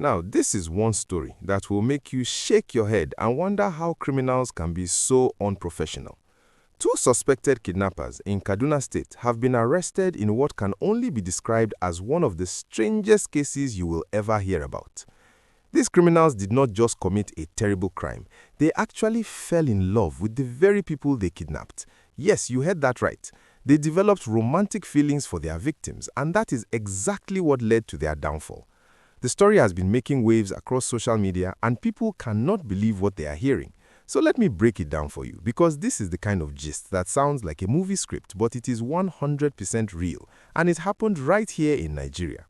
Now, this is one story that will make you shake your head and wonder how criminals can be so unprofessional. Two suspected kidnappers in Kaduna State have been arrested in what can only be described as one of the strangest cases you will ever hear about. These criminals did not just commit a terrible crime, they actually fell in love with the very people they kidnapped. Yes, you heard that right. They developed romantic feelings for their victims, and that is exactly what led to their downfall. The story has been making waves across social media, and people cannot believe what they are hearing. So let me break it down for you, because this is the kind of gist that sounds like a movie script, but it is 100% real, and it happened right here in Nigeria.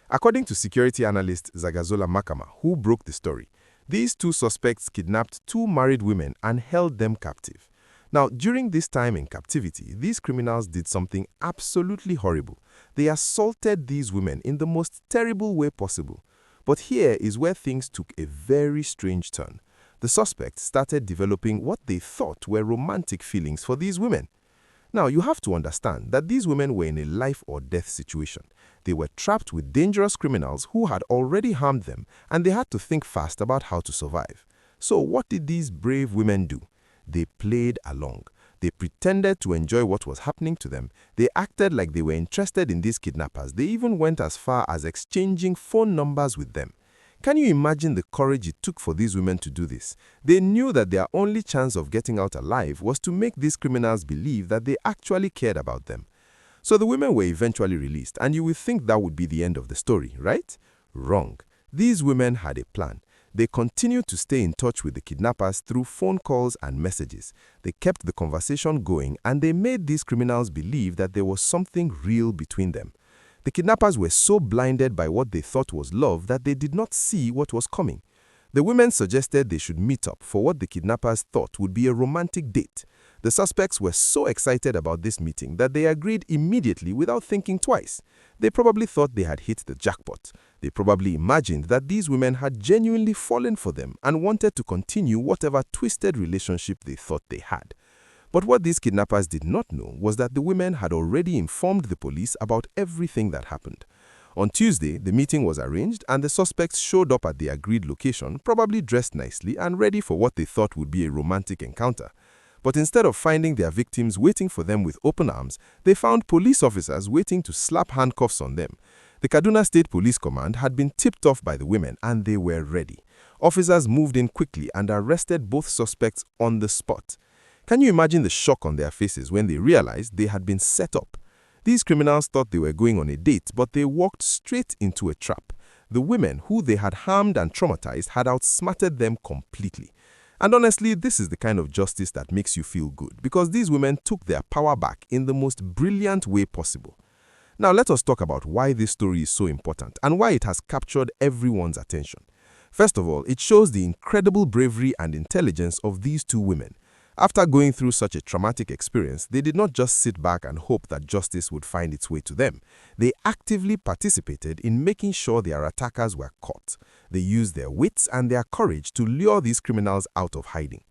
According to security analyst Zagazola Makama, who broke the story, these two suspects kidnapped two married women and held them captive. Now, during this time in captivity, these criminals did something absolutely horrible. They assaulted these women in the most terrible way possible. But here is where things took a very strange turn. The suspects started developing what they thought were romantic feelings for these women. Now, you have to understand that these women were in a life or death situation. They were trapped with dangerous criminals who had already harmed them, and they had to think fast about how to survive. So what did these brave women do? They played along. They pretended to enjoy what was happening to them. They acted like they were interested in these kidnappers. They even went as far as exchanging phone numbers with them. Can you imagine the courage it took for these women to do this? They knew that their only chance of getting out alive was to make these criminals believe that they actually cared about them. So the women were eventually released, and you would think that would be the end of the story, right? Wrong. These women had a plan. They continued to stay in touch with the kidnappers through phone calls and messages. They kept the conversation going, and they made these criminals believe that there was something real between them. The kidnappers were so blinded by what they thought was love that they did not see what was coming. The women suggested they should meet up for what the kidnappers thought would be a romantic date. The suspects were so excited about this meeting that they agreed immediately without thinking twice. They probably thought they had hit the jackpot. They probably imagined that these women had genuinely fallen for them and wanted to continue whatever twisted relationship they thought they had. But what these kidnappers did not know was that the women had already informed the police about everything that happened. On Tuesday, the meeting was arranged and the suspects showed up at the agreed location, probably dressed nicely and ready for what they thought would be a romantic encounter. But instead of finding their victims waiting for them with open arms, they found police officers waiting to slap handcuffs on them. The Kaduna State Police Command had been tipped off by the women and they were ready. Officers moved in quickly and arrested both suspects on the spot. Can you imagine the shock on their faces when they realized they had been set up? These criminals thought they were going on a date, but they walked straight into a trap. The women who they had harmed and traumatized had outsmarted them completely. And honestly, this is the kind of justice that makes you feel good, because these women took their power back in the most brilliant way possible. Now let us talk about why this story is so important and why it has captured everyone's attention. First of all, it shows the incredible bravery and intelligence of these two women. After going through such a traumatic experience, they did not just sit back and hope that justice would find its way to them. They actively participated in making sure their attackers were caught. They used their wits and their courage to lure these criminals out of hiding.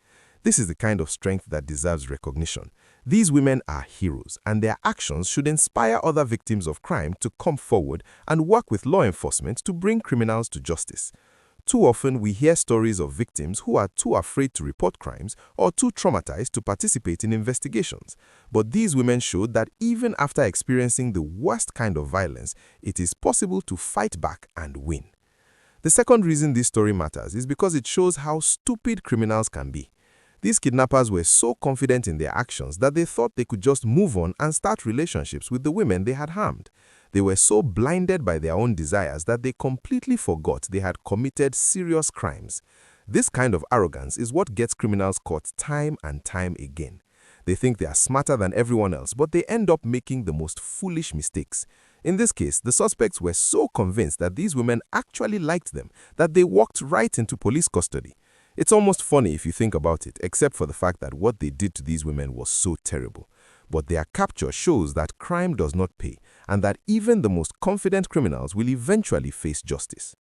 This is the kind of strength that deserves recognition. These women are heroes, and their actions should inspire other victims of crime to come forward and work with law enforcement to bring criminals to justice. Too often, we hear stories of victims who are too afraid to report crimes or too traumatized to participate in investigations. But these women showed that even after experiencing the worst kind of violence, it is possible to fight back and win. The second reason this story matters is because it shows how stupid criminals can be. These kidnappers were so confident in their actions that they thought they could just move on and start relationships with the women they had harmed. They were so blinded by their own desires that they completely forgot they had committed serious crimes. This kind of arrogance is what gets criminals caught time and time again. They think they are smarter than everyone else, but they end up making the most foolish mistakes. In this case, the suspects were so convinced that these women actually liked them that they walked right into police custody. It's almost funny if you think about it, except for the fact that what they did to these women was so terrible. But their capture shows that crime does not pay, and that even the most confident criminals will eventually face justice.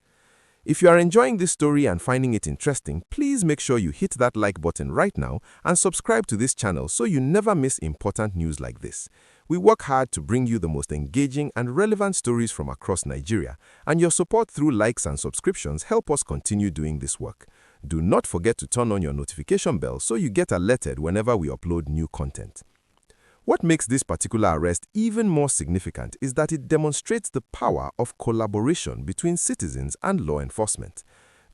If you are enjoying this story and finding it interesting, please make sure you hit that like button right now and subscribe to this channel so you never miss important news like this. We work hard to bring you the most engaging and relevant stories from across Nigeria, and your support through likes and subscriptions help us continue doing this work. Do not forget to turn on your notification bell so you get alerted whenever we upload new content. What makes this particular arrest even more significant is that it demonstrates the power of collaboration between citizens and law enforcement.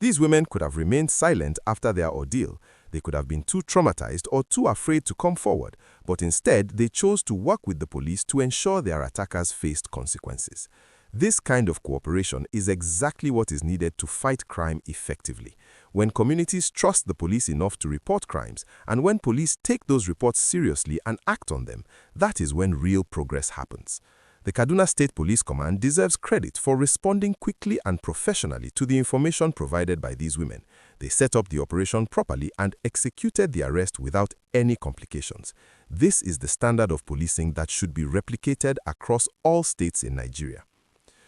These women could have remained silent after their ordeal. They could have been too traumatized or too afraid to come forward, but instead they chose to work with the police to ensure their attackers faced consequences. This kind of cooperation is exactly what is needed to fight crime effectively. When communities trust the police enough to report crimes, and when police take those reports seriously and act on them, that is when real progress happens. The Kaduna State Police Command deserves credit for responding quickly and professionally to the information provided by these women. They set up the operation properly and executed the arrest without any complications. This is the standard of policing that should be replicated across all states in Nigeria.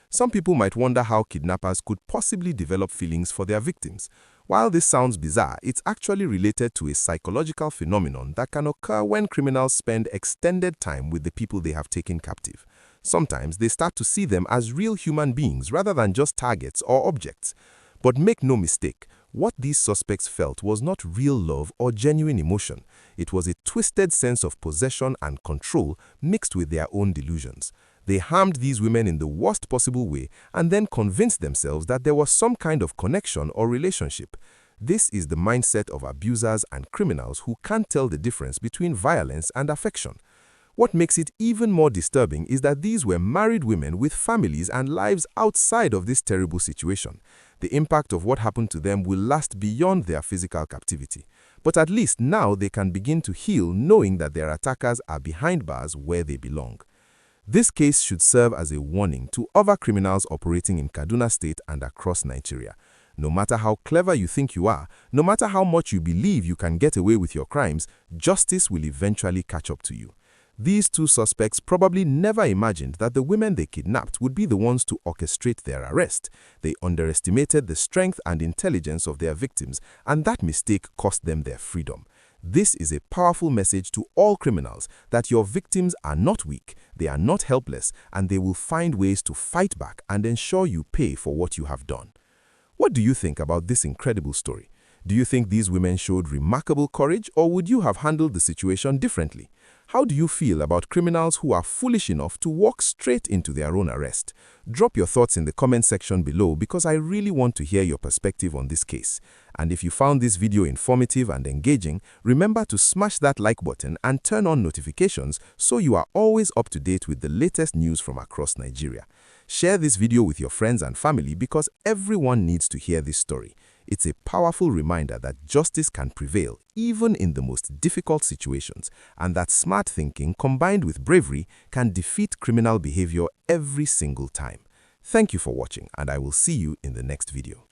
Some people might wonder how kidnappers could possibly develop feelings for their victims. While this sounds bizarre, it's actually related to a psychological phenomenon that can occur when criminals spend extended time with the people they have taken captive. Sometimes they start to see them as real human beings rather than just targets or objects. But make no mistake, what these suspects felt was not real love or genuine emotion. It was a twisted sense of possession and control mixed with their own delusions. They harmed these women in the worst possible way and then convinced themselves that there was some kind of connection or relationship. This is the mindset of abusers and criminals who can't tell the difference between violence and affection. What makes it even more disturbing is that these were married women with families and lives outside of this terrible situation. The impact of what happened to them will last beyond their physical captivity. But at least now they can begin to heal knowing that their attackers are behind bars where they belong. This case should serve as a warning to other criminals operating in Kaduna State and across Nigeria. No matter how clever you think you are, no matter how much you believe you can get away with your crimes, justice will eventually catch up to you. These two suspects probably never imagined that the women they kidnapped would be the ones to orchestrate their arrest. They underestimated the strength and intelligence of their victims, and that mistake cost them their freedom. This is a powerful message to all criminals that your victims are not weak, they are not helpless, and they will find ways to fight back and ensure you pay for what you have done. What do you think about this incredible story? Do you think these women showed remarkable courage, or would you have handled the situation differently? How do you feel about criminals who are foolish enough to walk straight into their own arrest? Drop your thoughts in the comment section below because I really want to hear your perspective on this case. And if you found this video informative and engaging, remember to smash that like button and turn on notifications so you are always up to date with the latest news from across Nigeria. Share this video with your friends and family because everyone needs to hear this story. It's a powerful reminder that justice can prevail even in the most difficult situations, and that smart thinking combined with bravery can defeat criminal behavior every single time. Thank you for watching, and I will see you in the next video.